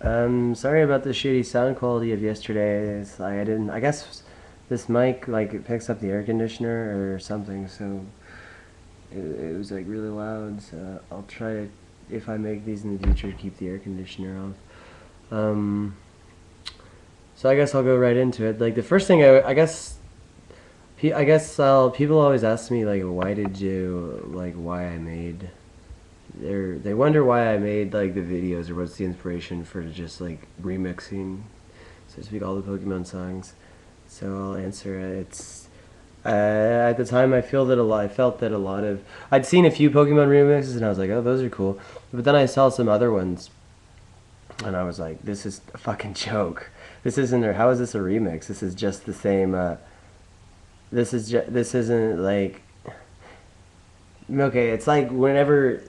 Sorry about the shitty sound quality of yesterday. It's like I guess this mic like it picks up the air conditioner or something, so it was like really loud. So I'll try to, if I make these in the future, keep the air conditioner off. So I guess I'll go right into it. Like the first thing people always ask me like why I made they wonder why I made like the videos or what's the inspiration for just like remixing, so to speak, all the Pokemon songs. So I'll answer it. It's at the time I felt that a lot of I'd seen a few Pokemon remixes and I was like, oh, those are cool. But then I saw some other ones and I was like, this is a fucking joke. This isn't how is this a remix? This is just the same. This isn't like okay. It's like whenever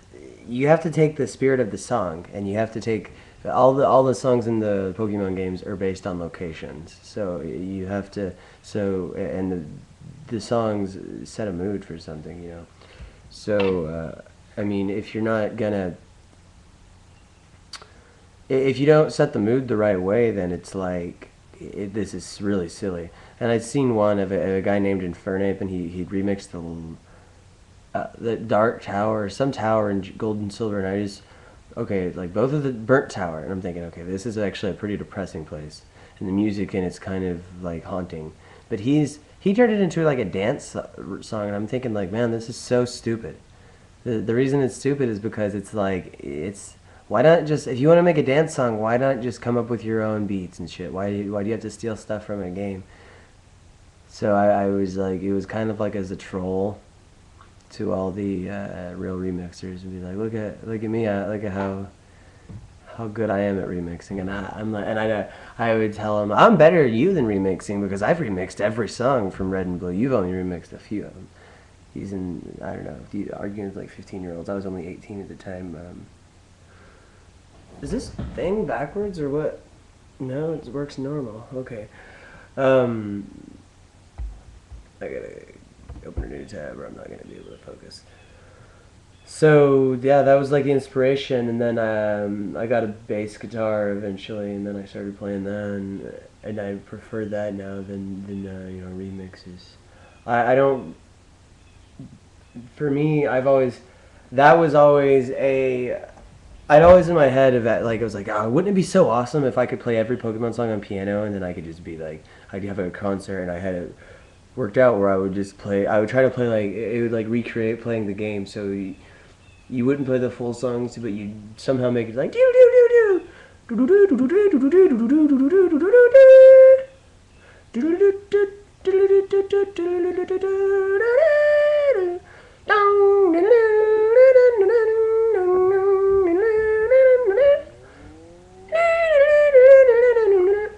you have to take the spirit of the song and you have to take all the songs in the Pokemon games are based on locations. So you have to and the songs set a mood for something, you know. So I mean, if you don't set the mood the right way, then it's like this is really silly. And I'd seen one of a guy named Infernape, and he'd remixed the Dark Tower, or some tower in Gold and Silver, and I just okay, like both of the Burnt Tower, and I'm thinking, okay, this is actually a pretty depressing place, and the music in it's kind of like haunting. But he turned it into like a dance song, and I'm thinking like, man, this is so stupid. The reason it's stupid is because it's like it's why not just if you want to make a dance song, why not just come up with your own beats and shit? Why do you have to steal stuff from a game? So I was like, it was kind of like as a troll to all the real remixers and be like, look at me, look at how good I am at remixing, and I'm like, and I would tell him I'm better at you than remixing because I've remixed every song from Red and Blue. You've only remixed a few of them. He's in I don't know, arguing with like 15-year-olds. I was only 18 at the time. Is this thing backwards or what? No, it works normal. Okay. Um, I gotta open a new tab or I'm not gonna be able to focus. So yeah, that was like the inspiration, and then I got a bass guitar eventually, and then I started playing that, and I prefer that now than remixes. I don't. For me, I've always that was always a I'd always in my head of that, like I was like, oh, wouldn't it be so awesome if I could play every Pokemon song on piano, and then I could just be like, I'd have a concert, and I had it worked out where I would just play. I would try to play like it would like recreate playing the game, so you wouldn't play the full songs, but you'd somehow make it like do do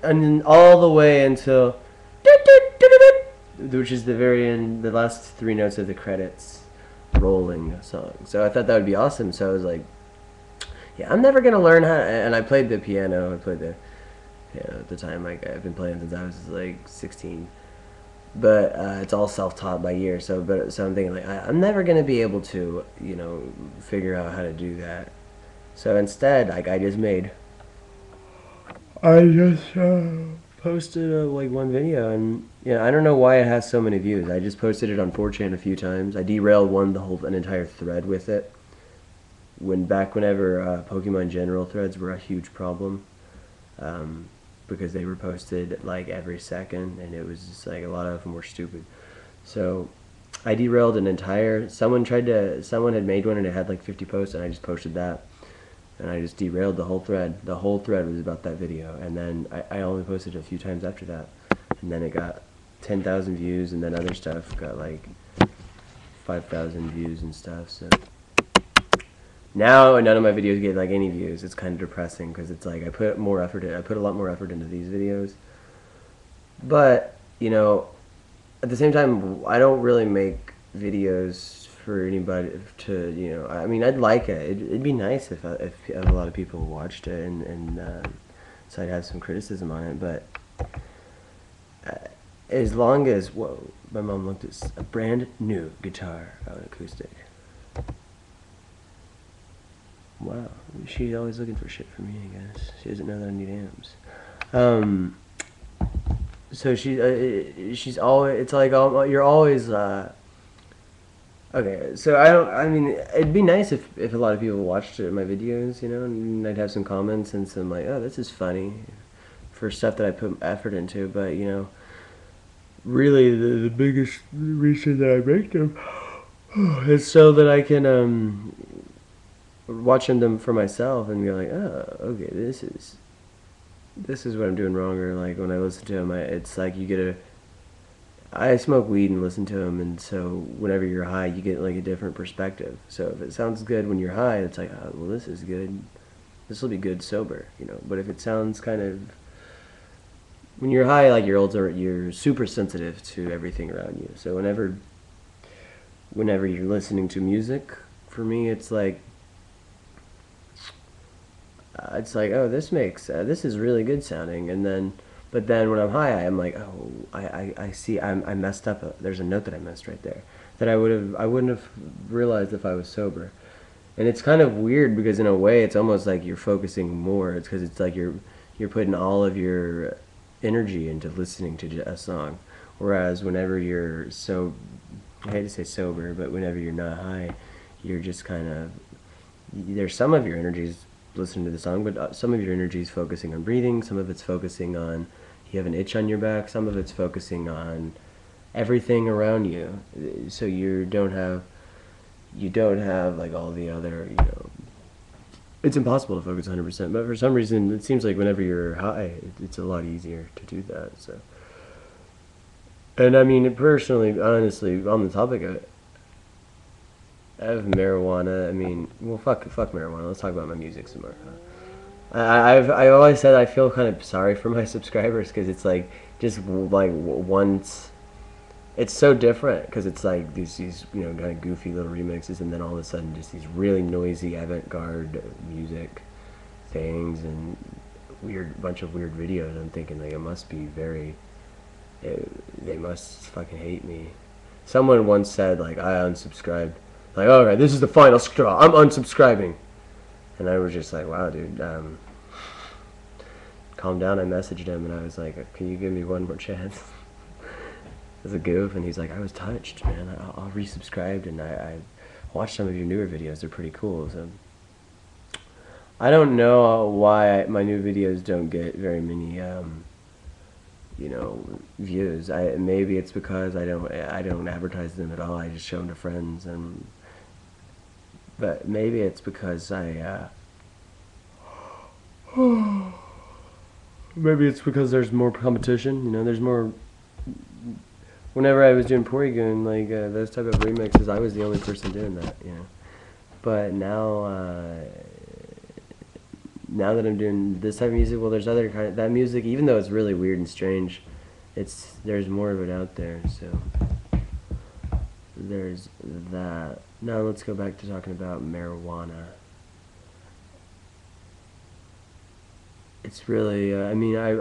and then all the way until which is the very end, the last three notes of the credits rolling song. So I thought that would be awesome. So I was like, yeah, I'm never gonna learn how. And I played the piano. I played the piano at the time. Like I've been playing since I was like 16. But it's all self-taught by ear. So I'm thinking like I'm never gonna be able to figure out how to do that. So instead, like I just posted like one video, and yeah, I don't know why it has so many views. I just posted it on 4chan a few times. I derailed an entire thread with it. Whenever Pokemon General threads were a huge problem, because they were posted like every second, and it was just like a lot of them were stupid. So I derailed an entire. Someone had made one and it had like 50 posts, and I just posted that. And I just derailed the whole thread. The whole thread was about that video, and then I only posted it a few times after that, and then it got 10,000 views, and then other stuff got like 5,000 views and stuff. So now none of my videos get like any views. It's kind of depressing because it's like I put a lot more effort into these videos, but at the same time, I don't really make videos for anybody to, I mean, I'd like it. It'd be nice if a lot of people watched it, and so I'd have some criticism on it. But as long as, whoa, my mom looked at a brand new guitar on acoustic. Wow, she's always looking for shit from me, I guess. She doesn't know that I need amps. Um, so she's always, it's like, you're always, okay, so I mean, it'd be nice if a lot of people watched my videos, you know, and I'd have some comments and some like, oh, this is funny for stuff that I put effort into, but, you know, really the biggest reason that I make them is so that I can, watching them for myself and be like, oh, okay, this is what I'm doing wrong, or like when I listen to them, it's like you get a. I smoke weed and listen to them, and so whenever you're high, you get like a different perspective. So if it sounds good when you're high, it's like, oh, well, this is good. This will be good sober, you know. But if it sounds kind of when you're high, like you're super sensitive to everything around you. So whenever you're listening to music, for me, it's like, oh, this is really good sounding, and then, but then when I'm high, I'm like, oh, I see, I messed up. There's a note that I missed right there that I wouldn't have realized if I was sober, and it's kind of weird because in a way, it's almost like you're focusing more. It's because it's like you're putting all of your energy into listening to a song, whereas whenever you're I hate to say sober, but whenever you're not high, you're just kind of there's some of your energies listening to the song, but some of your energy is focusing on breathing. Some of it's focusing on you have an itch on your back. Some of it's focusing on everything around you. So you don't have like all the other, you know. It's impossible to focus 100%, but for some reason it seems like whenever you're high, it's a lot easier to do that. So, and I mean, personally, honestly, on the topic of marijuana, I mean, well, fuck marijuana. Let's talk about my music some more. I've always said I feel kind of sorry for my subscribers because it's like just like once it's so different because it's like these you know kind of goofy little remixes and then all of a sudden just these really noisy avant-garde music things and bunch of weird videos. I'm thinking like it must be they must fucking hate me. Someone once said like I unsubscribed. Like, alright, this is the final straw. I'm unsubscribing. And I was just like, wow, dude, calm down. I messaged him and I was like, can you give me one more chance? As a goof. And he's like, I was touched, man. I'll resubscribed and I watched some of your newer videos. They're pretty cool. So I don't know why my new videos don't get very many, you know, views. Maybe it's because I don't advertise them at all. I just show them to friends and. But maybe it's because maybe it's because there's more competition. You know, there's more. Whenever I was doing Porygoon, like those type of remixes, I was the only person doing that. You know, but now that I'm doing this type of music, well, there's other kind of that music. Even though it's really weird and strange, there's more of it out there. So there's that. Now let's go back to talking about marijuana. It's really, I mean, I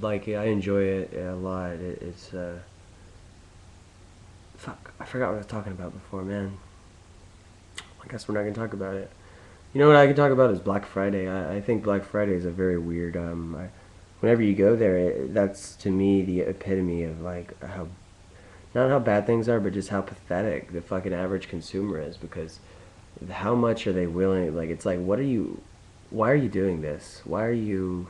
like it. I enjoy it a lot. It's, fuck, I forgot what I was talking about before, man. I guess we're not going to talk about it. You know what I can talk about is Black Friday. I think Black Friday is a very weird, whenever you go there, that's to me the epitome of like not how bad things are, but just how pathetic the fucking average consumer is. Because how much are they willing? Like, it's like, why are you doing this? Why are you're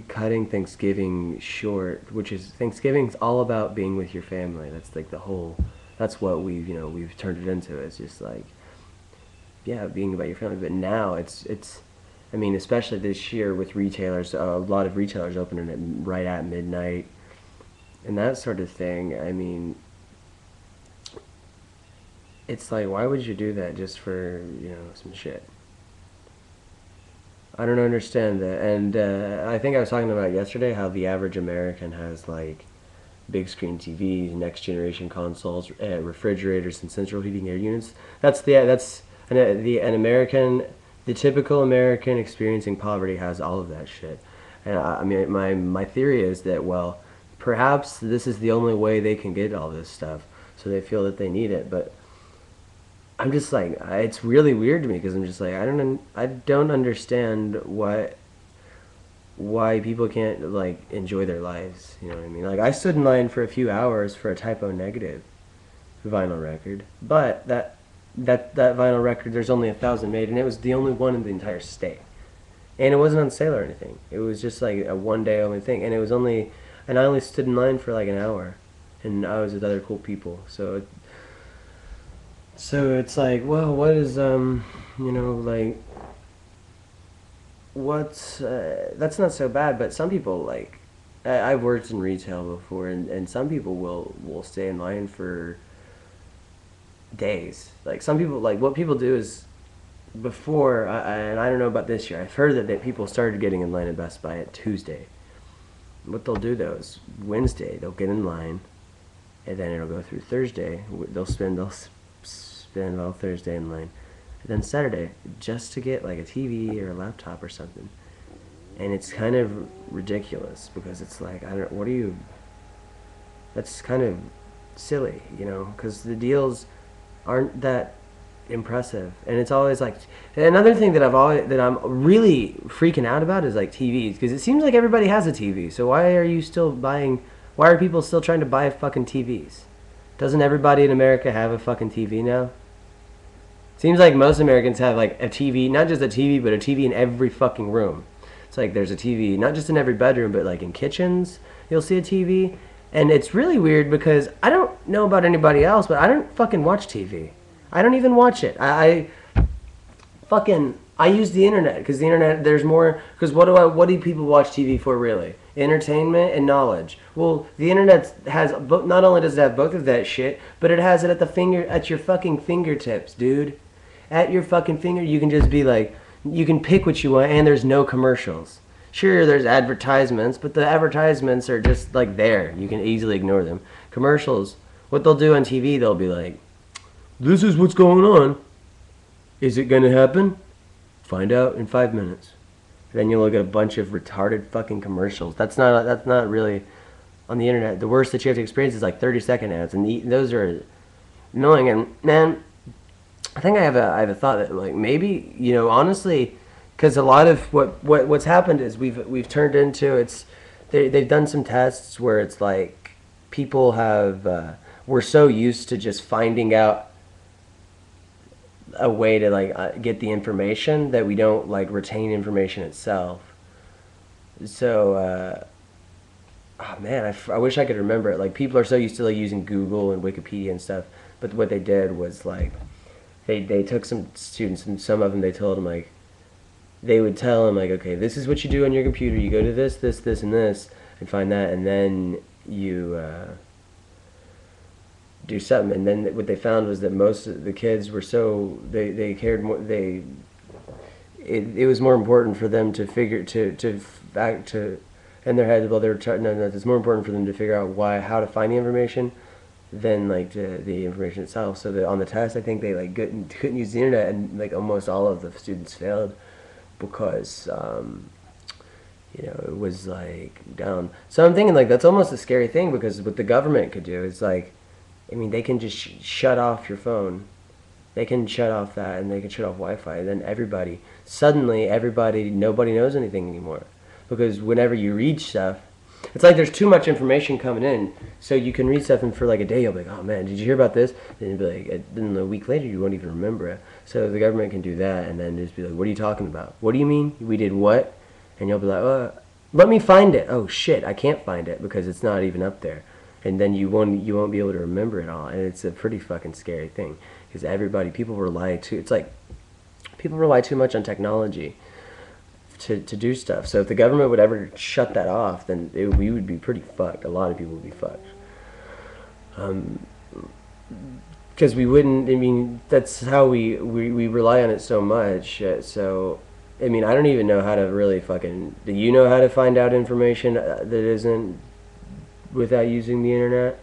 cutting Thanksgiving short? Which is Thanksgiving's all about being with your family. That's like that's what we've turned it into. It's just like, yeah, being about your family. But now it's. I mean, especially this year with retailers, a lot of retailers opening it right at midnight. And that sort of thing, I mean, it's like, why would you do that just for, you know, some shit? I don't understand that. And I think I was talking about yesterday how the average American has, like, big screen TVs, next generation consoles, refrigerators, and central heating air units. The typical American experiencing poverty has all of that shit. And I mean, my theory is that, well, perhaps this is the only way they can get all this stuff, so they feel that they need it. But I'm just like, it's really weird to me because I'm just like, I don't understand why people can't like enjoy their lives. You know what I mean? Like I stood in line for a few hours for a Typo Negative vinyl record, but that vinyl record, there's only 1,000 made, and it was the only one in the entire state, and it wasn't on sale or anything. It was just like a 1 day only thing, and I only stood in line for like an hour, and I was with other cool people. So it's like, well, what is like what's that's not so bad, but some people like I've worked in retail before, and some people will stay in line for days. Like some people, like what people do is before, and I don't know about this year. I've heard that people started getting in line at Best Buy at Tuesday. What they'll do though is Wednesday they'll get in line, and then it'll go through Thursday. They'll spend all Thursday in line, and then Saturday just to get like a TV or a laptop or something. And it's kind of ridiculous because it's like, I don't. What do you? That's kind of silly, because the deals aren't that impressive, and it's always like another thing that I'm really freaking out about is like TVs, because it seems like everybody has a TV. So why are people still trying to buy fucking TVs? Doesn't everybody in America have a fucking TV now? Seems like most Americans have like a TV, not just a TV, but a TV in every fucking room. It's like there's a TV not just in every bedroom, but like in kitchens you'll see a TV. And it's really weird because I don't know about anybody else, but I don't fucking watch TV. I don't even watch it. I use the internet, because the internet, there's more, because what do people watch TV for really? Entertainment and knowledge. Well, the internet has, not only does it have both of that shit, but it has it at your fucking fingertips, dude. At your fucking finger, you can just be like, you can pick what you want, and there's no commercials. Sure, there's advertisements, but the advertisements are just like there. You can easily ignore them. Commercials, what they'll do on TV, they'll be like, this is what's going on. Is it gonna happen? Find out in 5 minutes. Then you'll look at a bunch of retarded fucking commercials. That's not really on the internet. The worst that you have to experience is like 30-second ads, and those are annoying. And man, I think I have a thought that like maybe, honestly, because a lot of what's happened is we've turned into, they've done some tests where it's like people have we're so used to just finding out a way to like get the information that we don't like retain information itself. So oh man, I wish I could remember it. Like people are so used to like using Google and Wikipedia and stuff, but what they did was like they took some students, and some of them they told them like, they would tell them like, okay, this is what you do on your computer. You go to this, and this, and find that, and then you do something. And then what they found was that most of the kids were so they cared more. It was more important for them to figure to in their heads while they were trying. No, it's more important for them to figure out how to find the information than like the information itself. So that on the test, I think they like couldn't use the internet, and like almost all of the students failed because it was like down. So I'm thinking like that's almost a scary thing, because what the government could do is like, I mean, they can just shut off your phone. They can shut off that, and they can shut off Wi-Fi, and then suddenly nobody knows anything anymore. Because whenever you read stuff, it's like there's too much information coming in, so you can read stuff, and for like a day you'll be like, oh man, did you hear about this? And you'll be like, then a week later you won't even remember it. So the government can do that, and then just be like, what are you talking about? What do you mean? We did what? And you'll be like, let me find it. Oh shit, I can't find it because it's not even up there. And then you won't be able to remember it all, and it's a pretty fucking scary thing, because people rely too much on technology to do stuff. So if the government would ever shut that off, then we would be pretty fucked. A lot of people would be fucked. Because we wouldn't, I mean, that's how we rely on it so much. So, I mean, I don't even know how to really fucking, do you know how to find out information that isn't without using the internet?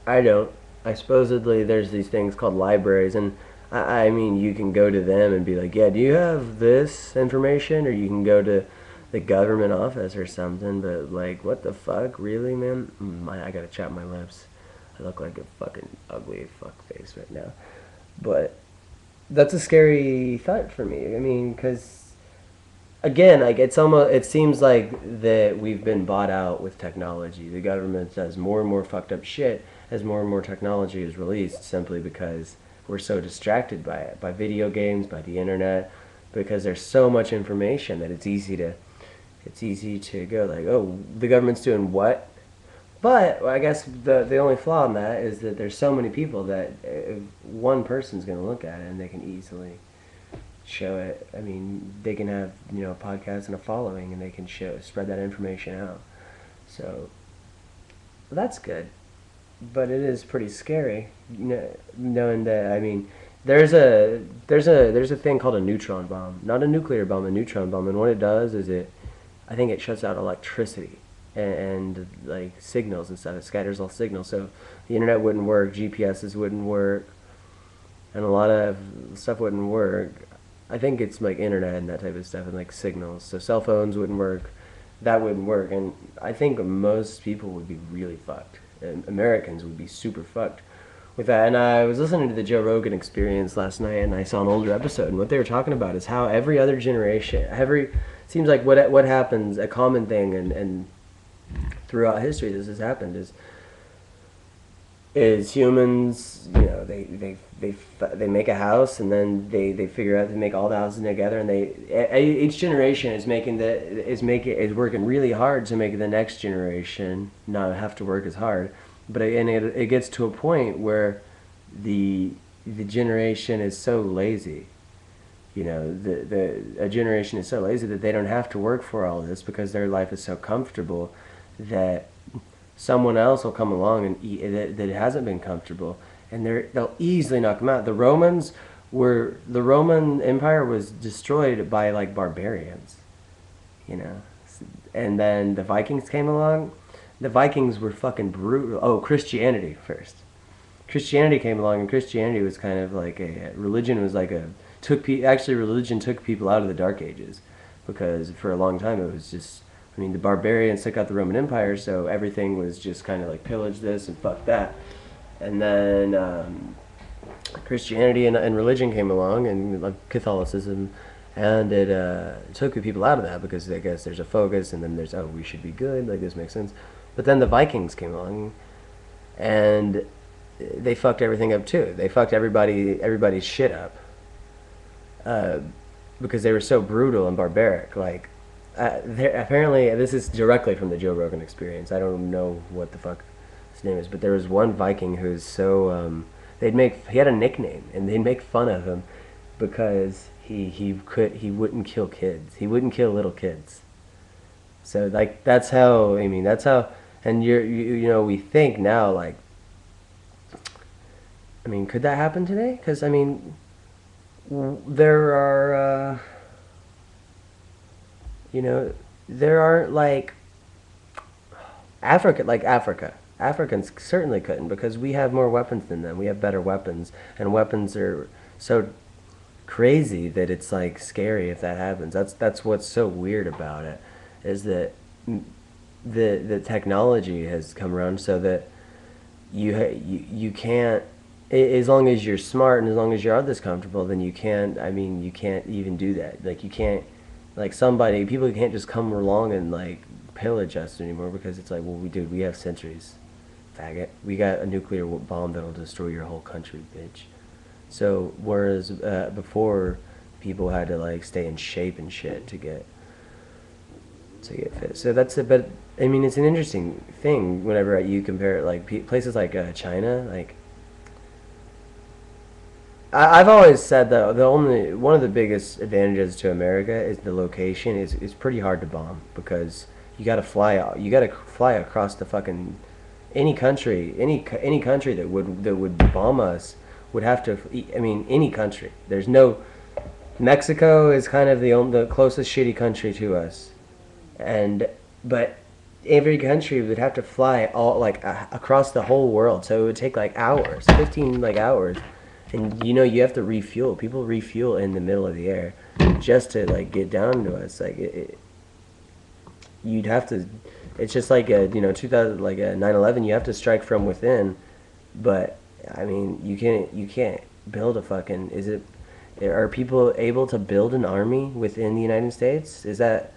I don't. Supposedly there's these things called libraries, and I mean, you can go to them and be like, yeah, do you have this information? Or you can go to the government office or something, but like, what the fuck, really, man? I gotta chop my lips. I look like a fucking ugly fuck face right now. But that's a scary thought for me. I mean, because again, like it seems like that we've been bought out with technology. The government does more and more fucked up shit as more and more technology is released, simply because we're so distracted by it, by video games, by the internet, because there's so much information that it's easy to go like, oh, the government's doing what? But I guess the only flaw in that is that there's so many people that if one person's going to look at it and they can easily show it. I mean, they can have, you know, a podcast and a following, and they can spread that information out. So that's good, but it is pretty scary, knowing that. I mean, there's a thing called a neutron bomb, not a nuclear bomb, a neutron bomb, and what it does is I think it shuts out electricity and like signals and stuff. It scatters all signals, so the internet wouldn't work, GPSs wouldn't work, and a lot of stuff wouldn't work. I think it's like internet and that type of stuff and like signals. So cell phones wouldn't work, that wouldn't work, and I think most people would be really fucked. And Americans would be super fucked with that. And I was listening to the Joe Rogan Experience last night, and I saw an older episode, and what they were talking about is how every other generation, seems like what happens, a common thing, and throughout history this has happened is humans, you know, they make a house, and then they figure out to make all the houses together, and each generation is working really hard to make the next generation not have to work as hard. But it gets to a point where the generation is so lazy. You know, a generation is so lazy that they don't have to work for all this because their life is so comfortable that someone else will come along and eat that hasn't been comfortable, and they'll easily knock them out. The Roman Empire was destroyed by like barbarians, you know, and then the Vikings came along. The Vikings were fucking brutal. Oh, Christianity first. Christianity came along, and Christianity was kind of like religion took people out of the Dark Ages, because for a long time it was just, I mean, the barbarians took out the Roman Empire, so everything was just kind of like pillage this and fuck that. And then Christianity and religion came along, and like Catholicism, and it took people out of that because I guess there's a focus, and then there's, oh, we should be good, like this makes sense. But then the Vikings came along, and they fucked everything up too. They fucked everybody's shit up because they were so brutal and barbaric. Like, apparently, this is directly from the Joe Rogan Experience. I don't know what the fuck his name is, but there was one Viking who's so he had a nickname, and they'd make fun of him because he wouldn't kill kids. He wouldn't kill little kids. So like that's how, and you know, we think now, like, I mean, could that happen today? Because I mean, there are you know, there aren't like Africans certainly couldn't, because we have more weapons than them. We have better weapons, and weapons are so crazy that it's like scary if that happens. That's what's so weird about it, is that the technology has come around so that you can't, as long as you're smart and as long as you're this comfortable, then you can't even do that. Like, you can't, like, people can't just come along and like pillage us anymore, because it's like, well, we have sentries, faggot. We got a nuclear bomb that'll destroy your whole country, bitch. So whereas before, people had to like stay in shape and shit to get fit. So that's but I mean, it's an interesting thing whenever you compare it, like places like China. Like, I've always said that one of the biggest advantages to America is the location. It's pretty hard to bomb, because you got to fly across the fucking any country that would bomb us would have to. I mean, any country. There's no. Mexico is kind of the closest shitty country to us, but every country would have to fly all across the whole world, so it would take like hours, 15 hours, and you know, you have to refuel. People refuel in the middle of the air just to like get down to us. Like you'd have to. It's just like 2000, like 9/11. You have to strike from within, But I mean, you can't build a fucking. Is it? Are people able to build an army within the United States? Is that,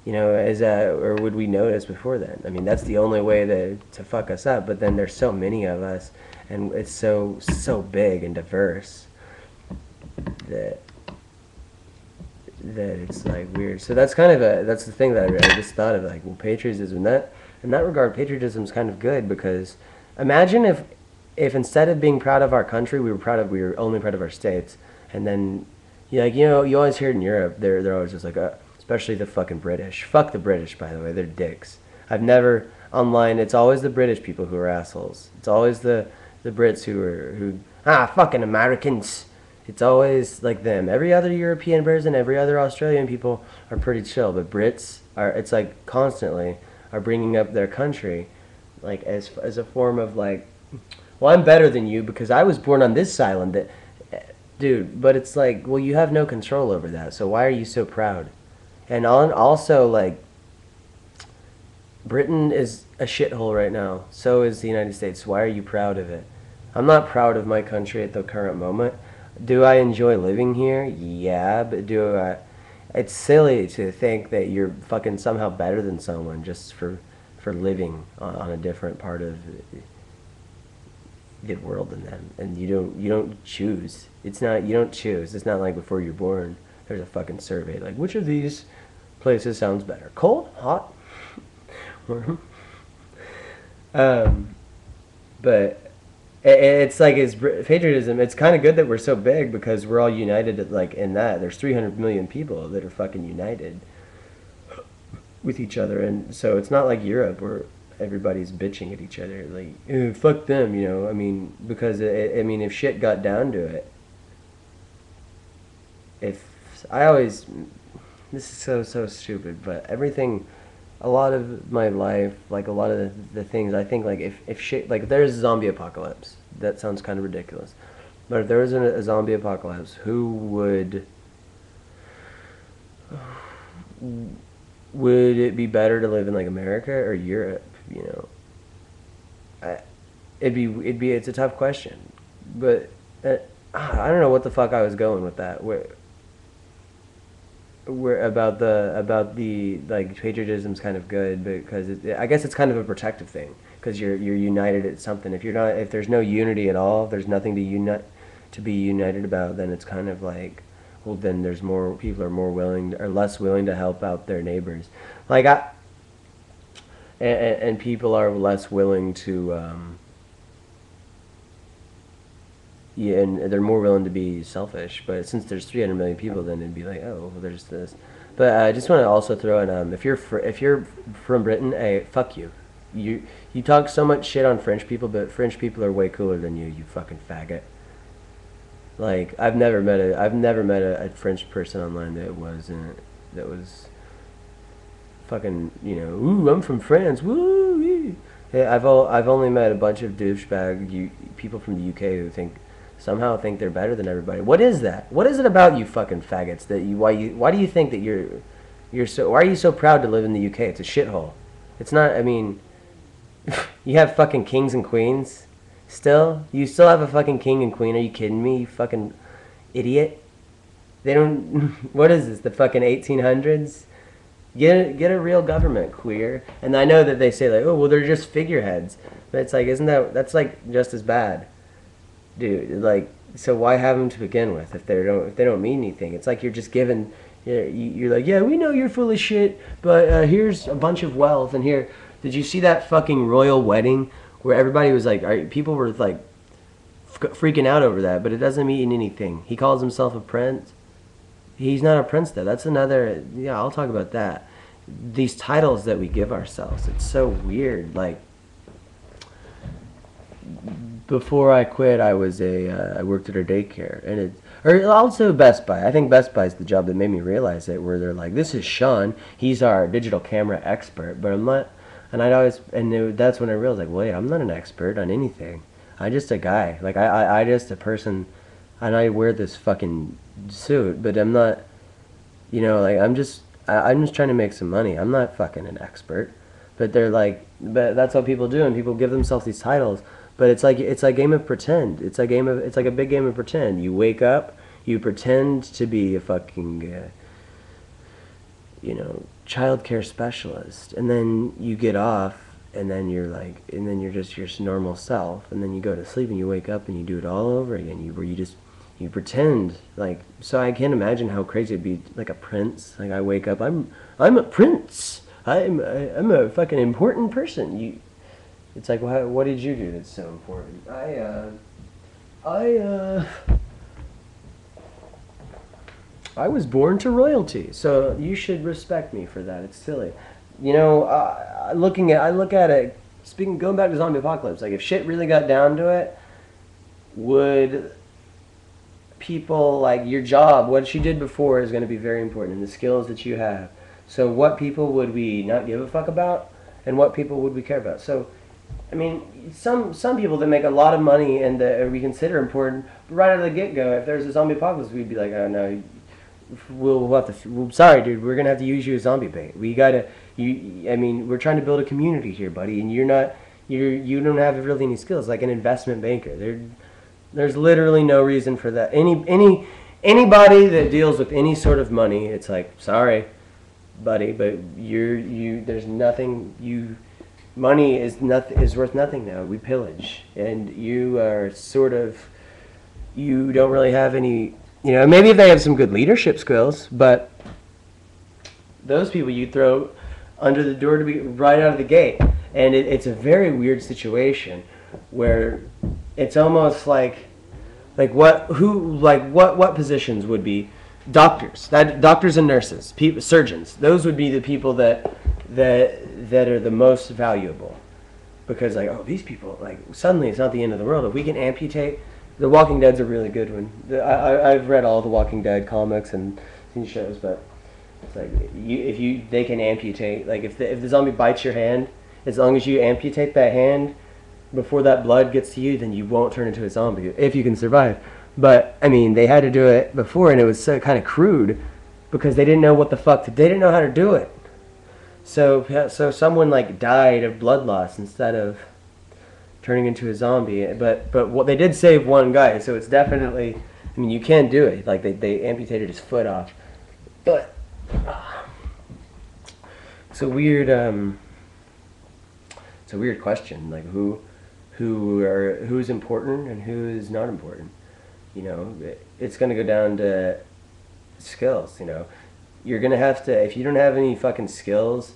is that, or would we notice before then? I mean, that's the only way to fuck us up. But then there's so many of us, and it's so big and diverse that it's like weird. So that's kind of that's the thing that I just thought of, like, well, patriotism. In that regard, patriotism is kind of good, because imagine if instead of being proud of our country, we were only proud of our states, and then you always hear it in Europe, they're always just like, especially the fucking British. Fuck the British, by the way, they're dicks. I've never online. It's always the British people who are assholes. It's always the Brits who fucking Americans. It's always like them. Every other European person, every other Australian people are pretty chill, but Brits are. It's like constantly are bringing up their country, like as a form of like, well, I'm better than you because I was born on this island. That, dude. But it's like, well, you have no control over that. So why are you so proud? And also, like, Britain is a shithole right now. So is the United States. Why are you proud of it? I'm not proud of my country at the current moment. Do I enjoy living here? Yeah, but do I? It's silly to think that you're fucking somehow better than someone just for living on a different part of the world than them, and you don't choose. It's not you don't choose. It's not like before you're born. There's a fucking survey like, which of these places sounds better? Cold, hot, warm. But it's like patriotism. It's kind of good that we're so big because we're all united. Like in that, there's 300 million people that are fucking united with each other, and so it's not like Europe where everybody's bitching at each other. Like, fuck them, I mean, because I mean, if shit got down to it, if I always, this is so stupid, but everything. A lot of my life, like a lot of the things, I think, like if shit, like if there's a zombie apocalypse, that sounds kind of ridiculous, but if there was a zombie apocalypse, who would it be better to live in like America or Europe? I, it's a tough question, but I don't know what the fuck I was going with that. Where about the like patriotism's kind of good because I guess it's kind of a protective thing because you're united at something. If there's no unity at all, if there's nothing to be united about, then it's kind of like, well, then there's more people are more willing or less willing to help out their neighbors, like and people are less willing to yeah, and they're more willing to be selfish. But since there's 300 million people, then it'd be like, oh, well, there's this. But I just want to also throw in, if you're from Britain, hey, fuck you. You talk so much shit on French people, but French people are way cooler than you. You fucking faggot. Like I've never met a French person online that was fucking ooh, I'm from France, woo. Yeah, I've only met a bunch of douchebag people from the UK who somehow think they're better than everybody. What is that? What is it about you fucking faggots that why do you think that why are you so proud to live in the UK? It's a shithole. It's not. I mean, you have fucking kings and queens. You still have a fucking king and queen. Are you kidding me? You fucking idiot. They don't. What is this? The fucking 1800s? Get a real government, queer. And I know that they say like, oh well, they're just figureheads, but it's like, that's like just as bad, dude. Like, so why have them to begin with if they don't mean anything? It's like you're just given. You're like, yeah, we know you're full of shit, but here's a bunch of wealth, and here. Did you see that fucking royal wedding where everybody was like, people were like freaking out over that, but it doesn't mean anything. He calls himself a prince. He's not a prince though. That's another. Yeah, I'll talk about that. These titles that we give ourselves. It's so weird. Like before I quit, I worked at a daycare, and or also Best Buy. I think Best Buy is the job that made me realize it. Where they're like, this is Sean. He's our digital camera expert, but I'm not. And that's when I realized, like, wait, I'm not an expert on anything. I'm just a guy. Like I just a person, and I wear this fucking suit, but I'm not, like I'm just trying to make some money. I'm not fucking an expert. But they're like, but that's what people do, and people give themselves these titles. But it's like game of pretend. It's like a big game of pretend. You wake up, you pretend to be a fucking childcare specialist, and then you get off, and then you're just your normal self, and then you go to sleep and you wake up and you do it all over again. You pretend like, so I can't imagine how crazy it'd be, like a prince. Like, I wake up, I'm a prince. I'm a fucking important person. It's like, what did you do that's so important? I was born to royalty, so you should respect me for that. It's silly. I look at it, going back to zombie apocalypse, like, if shit really got down to it, would people, like, your job, what you did before is going to be very important, and the skills that you have. So what people would we not give a fuck about, and what people would we care about? So, I mean, some people that make a lot of money and that we consider important, but right out of the get-go, if there's a zombie apocalypse, we'd be like, oh no, we'll have to. Sorry, dude, we're gonna have to use you as zombie bait. We gotta. I mean, we're trying to build a community here, buddy, and you don't have really any skills. Like an investment banker, there's literally no reason for that. Anybody that deals with any sort of money, it's like, sorry, buddy, but there's nothing. Money is worth nothing now. We pillage, and you don't really have any. Maybe if they have some good leadership skills, but those people you throw under the door to be right out of the gate. And it's a very weird situation where it's almost like what positions would be doctors and nurses, surgeons. Those would be the people that are the most valuable, because these people, like, suddenly it's not the end of the world if we can amputate. The Walking Dead's a really good one. I've read all the Walking Dead comics and shows, but it's like they can amputate. Like, if the zombie bites your hand, as long as you amputate that hand before that blood gets to you, then you won't turn into a zombie if you can survive. But I mean, they had to do it before, and it was so kind of crude because they didn't know they didn't know how to do it. So someone like died of blood loss instead of turning into a zombie, but what they did save one guy, so it's definitely. I mean, you can do it. Like they amputated his foot off, but it's a weird question. Like who's important and who is not important. It's gonna go down to skills. You're gonna have to, if you don't have any fucking skills.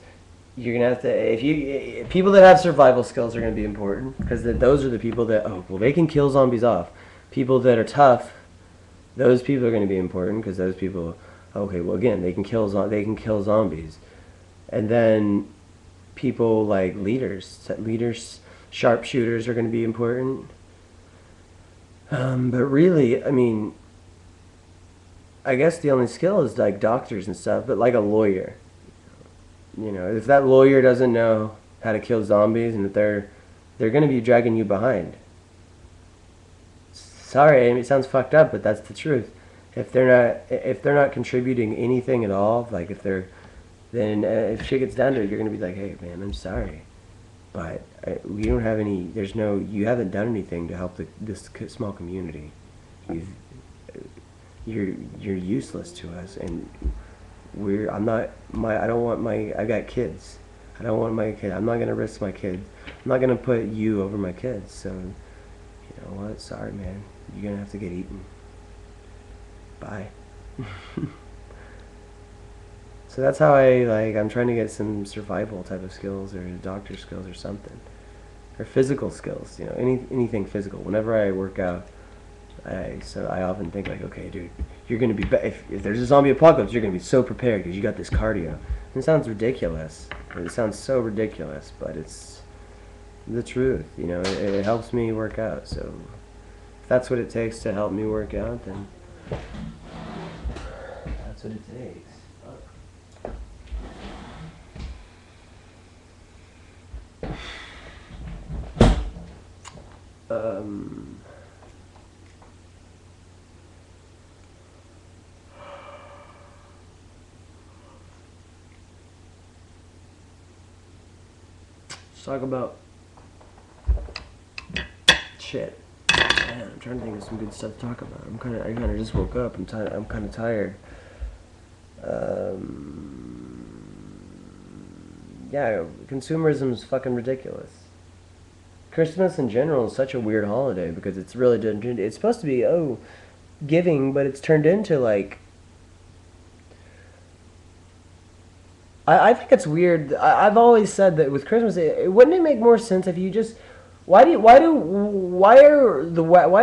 You're gonna have to. People that have survival skills are gonna be important, because those are the people that they can kill zombies off. People that are tough, those people are gonna be important, because those people, again, they can kill zombies, and then people like leaders, sharpshooters are gonna be important. But really, I mean, I guess the only skill is like doctors and stuff, but like a lawyer. If that lawyer doesn't know how to kill zombies, and if they're going to be dragging you behind. Sorry, it sounds fucked up, but that's the truth. If they're not contributing anything at all, like if if shit gets down to it, you're going to be like, hey man, I'm sorry, but we don't have any. You haven't done anything to help this small community. You're useless to us, and. I got kids. I don't want my kid. I'm not going to risk my kids. I'm not going to put you over my kids. So, you know what? Sorry, man. You're going to have to get eaten. Bye. So that's how I'm trying to get some survival type of skills, or doctor skills or something. Or physical skills, anything physical. Whenever I work out, I often think okay, dude, you're gonna be if there's a zombie apocalypse, you're gonna be so prepared because you got this cardio. And it sounds ridiculous. It sounds so ridiculous, but it's the truth. It helps me work out. So if that's what it takes to help me work out, then that's what it takes. Let's talk about shit. Man, I'm trying to think of some good stuff to talk about. I kind of just woke up. I'm kind of tired. Yeah, consumerism is fucking ridiculous. Christmas in general is such a weird holiday because it's really it's supposed to be giving, but it's turned into like I think it's weird. I've always said that with Christmas, wouldn't it make more sense if you just why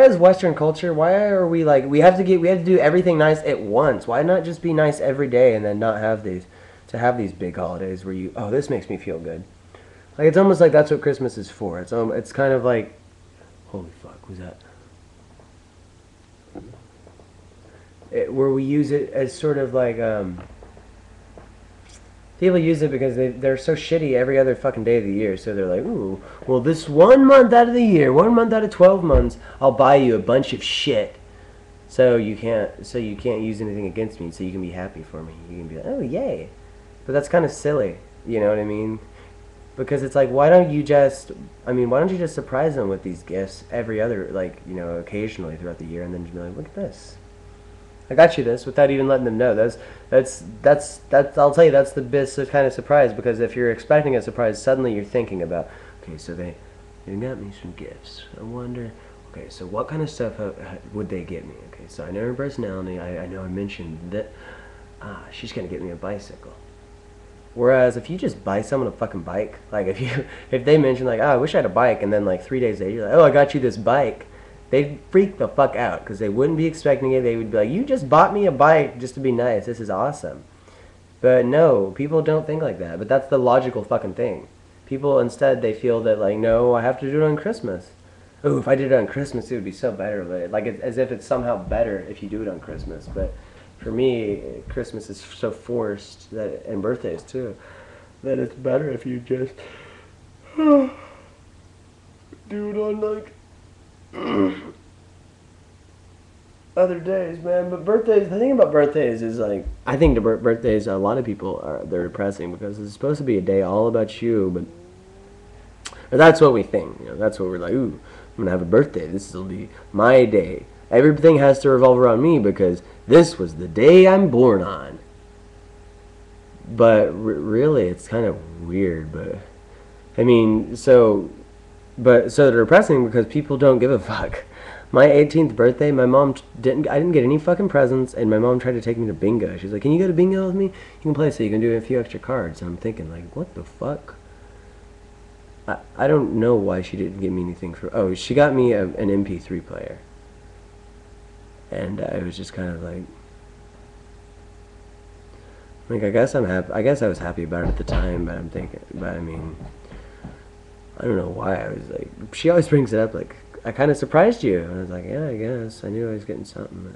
is Western culture, why are we like we have to do everything nice at once? Why not just be nice every day and then not have these big holidays where this makes me feel good. Like it's almost like that's what Christmas is for. It's kind of like holy fuck, was that? Where we use it as sort of like people use it because they're so shitty every other fucking day of the year. So they're like, ooh, well, this 1 month out of the year, 1 month out of 12 months, I'll buy you a bunch of shit. So you can't use anything against me. So you can be happy for me. You can be like, oh yay. But that's kind of silly. You know what I mean? Because it's like, why don't you just surprise them with these gifts every other, like, you know, occasionally throughout the year, and then just be like, look at this. I got you this without even letting them know. That's I'll tell you, that's the best kind of surprise, because if you're expecting a surprise, suddenly you're thinking about, okay, so they got me some gifts. I wonder, okay, so what kind of stuff would they get me? Okay, so I know her personality. I know I mentioned that she's gonna get me a bicycle. Whereas if you just buy someone a fucking bike, like if they mention like, I wish I had a bike, and then like 3 days later you're like, I got you this bike. They'd freak the fuck out because they wouldn't be expecting it. They would be like, you just bought me a bike just to be nice. This is awesome. But no, people don't think like that. But that's the logical fucking thing. People instead, they feel that like, no, I have to do it on Christmas. Oh, if I did it on Christmas, it would be so better. Like as if it's somehow better if you do it on Christmas. But for me, Christmas is so forced, that, and birthdays too, that it's better if you just do it on like other days, man. But birthdays, the thing about birthdays is like, I think birthdays, a lot of people they're depressing because it's supposed to be a day all about you, but that's what we think, you know, that's what we're like, ooh, I'm gonna have a birthday, this will be my day, everything has to revolve around me because this was the day I'm born on. But really it's kind of weird. But I mean, so they're depressing because people don't give a fuck. My 18th birthday, I didn't get any fucking presents, and my mom tried to take me to bingo. She's like, can you go to bingo with me? You can play so you can do a few extra cards. And I'm thinking like, what the fuck? I don't know why she didn't give me anything for, she got me an MP3 player. And I was just kind of like, I guess I'm happy. I guess I was happy about it at the time, but I mean, I don't know why I was like, she always brings it up like, I kind of surprised you. And I was like, yeah, I guess. I knew I was getting something.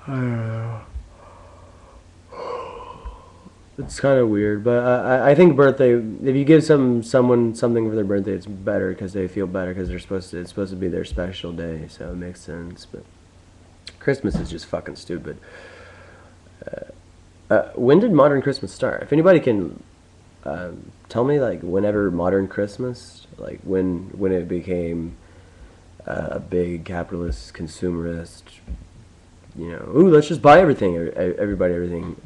But I don't know. It's kind of weird, but I think birthday, if you give someone something for their birthday, it's better because they feel better because it's supposed to be their special day, so it makes sense. But Christmas is just fucking stupid. When did modern Christmas start? If anybody can tell me, like, whenever modern Christmas, like when it became a big capitalist, consumerist, you know, ooh, let's just buy everything, everything.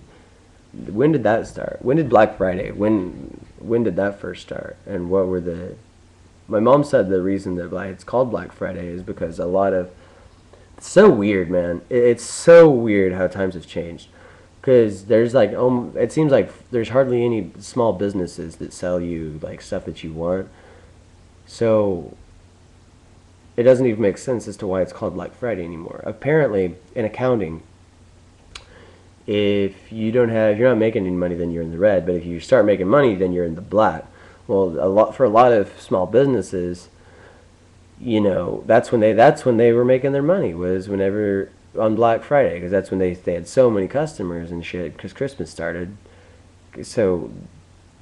When did that start? When did Black Friday? When did that first start? And what were the? My mom said the reason that it's called Black Friday is because it's so weird, man. It's so weird how times have changed. Because there's like, it seems like there's hardly any small businesses that sell you like stuff that you want. So it doesn't even make sense as to why it's called Black Friday anymore. Apparently, in accounting, if you're not making any money, then you're in the red. But if you start making money, then you're in the black. Well, for a lot of small businesses, you know, that's when they were making their money, was whenever on Black Friday, because that's when they had so many customers and shit, because Christmas started. So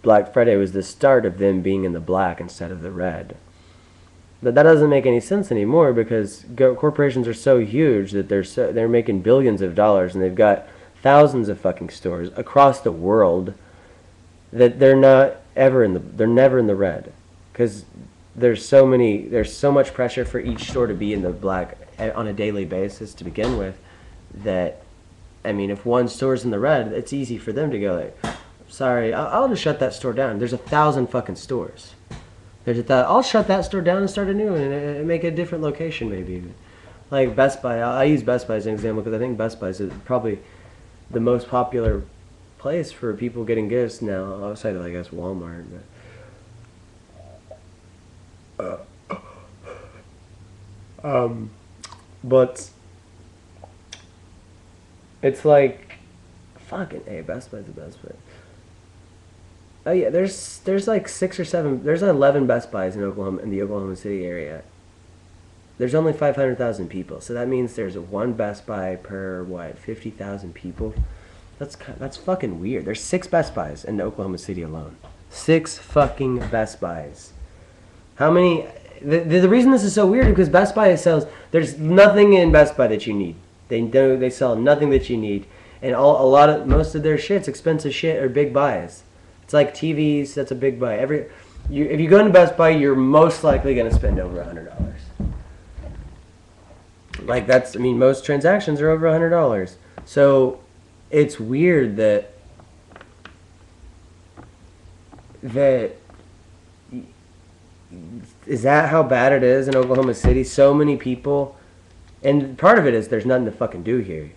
Black Friday was the start of them being in the black instead of the red. But that doesn't make any sense anymore because corporations are so huge that they're making billions of dollars, and they've got thousands of fucking stores across the world that they're never in the red, because there's so much pressure for each store to be in the black on a daily basis to begin with, that, I mean, if one store's in the red, it's easy for them to go like, sorry, I'll just shut that store down. There's 1,000 fucking stores. I'll shut that store down and start a new one and make a different location maybe. Like Best Buy, I use Best Buy as an example because I think Best Buy is probably the most popular place for people getting gifts now, outside of, I guess, Walmart. But it's like, fucking hey, Best Buy's the best place. Oh yeah, there's like 6 or 7. There's 11 Best Buys in Oklahoma, in the Oklahoma City area. There's only 500,000 people, so that means there's one Best Buy per what, 50,000 people. That's fucking weird. There's 6 Best Buys in Oklahoma City alone. 6 fucking Best Buys. How many? The reason this is so weird is because Best Buy sells. There's nothing in Best Buy that you need. They sell nothing that you need, and most of their shit's expensive shit or big buys. It's like TVs. That's a big buy. If you go into Best Buy, you're most likely gonna spend over $100. Like I mean, most transactions are over $100. So it's weird that is that how bad it is in Oklahoma City? So many people, and part of it is there's nothing to fucking do here.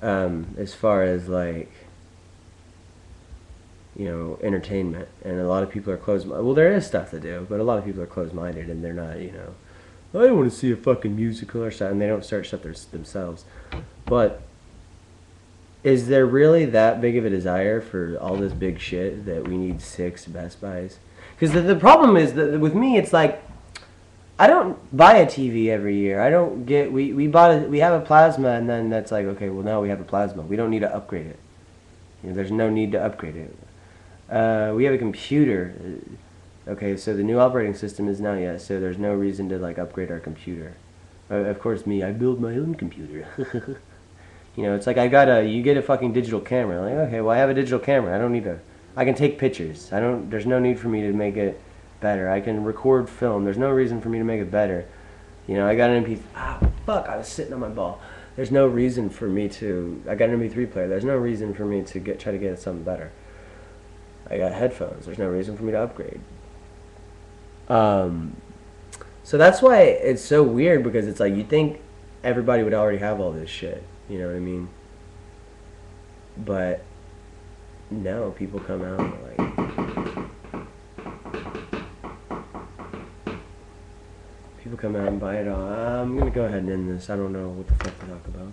As far as like, entertainment, and a lot of people are closed. Well, there is stuff to do, but a lot of people are closed-minded, and they're not, I don't want to see a fucking musical or something. They don't start shut themselves. But is there really that big of a desire for all this big shit that we need 6 Best Buys? Because the problem is that with me, it's like, I don't buy a TV every year. I don't get, we have a plasma, and then that's like, okay, well now we have a plasma. We don't need to upgrade it. There's no need to upgrade it. We have a computer. Okay, so the new operating system is not yet, so there's no reason to like upgrade our computer. Of course, I build my own computer. It's like you get a fucking digital camera. Like, okay, well I have a digital camera. I don't need I can take pictures. There's no need for me to make it better. I can record film. There's no reason for me to make it better. I got an MP3. Fuck, I was sitting on my ball. There's no reason for me to, I got an MP3 player. There's no reason for me to try to get something better. I got headphones. There's no reason for me to upgrade. So that's why it's so weird, because it's like, you think everybody would already have all this shit, you know what I mean? But no, people come out and buy it all. I'm gonna go ahead and end this. I don't know what the fuck to talk about.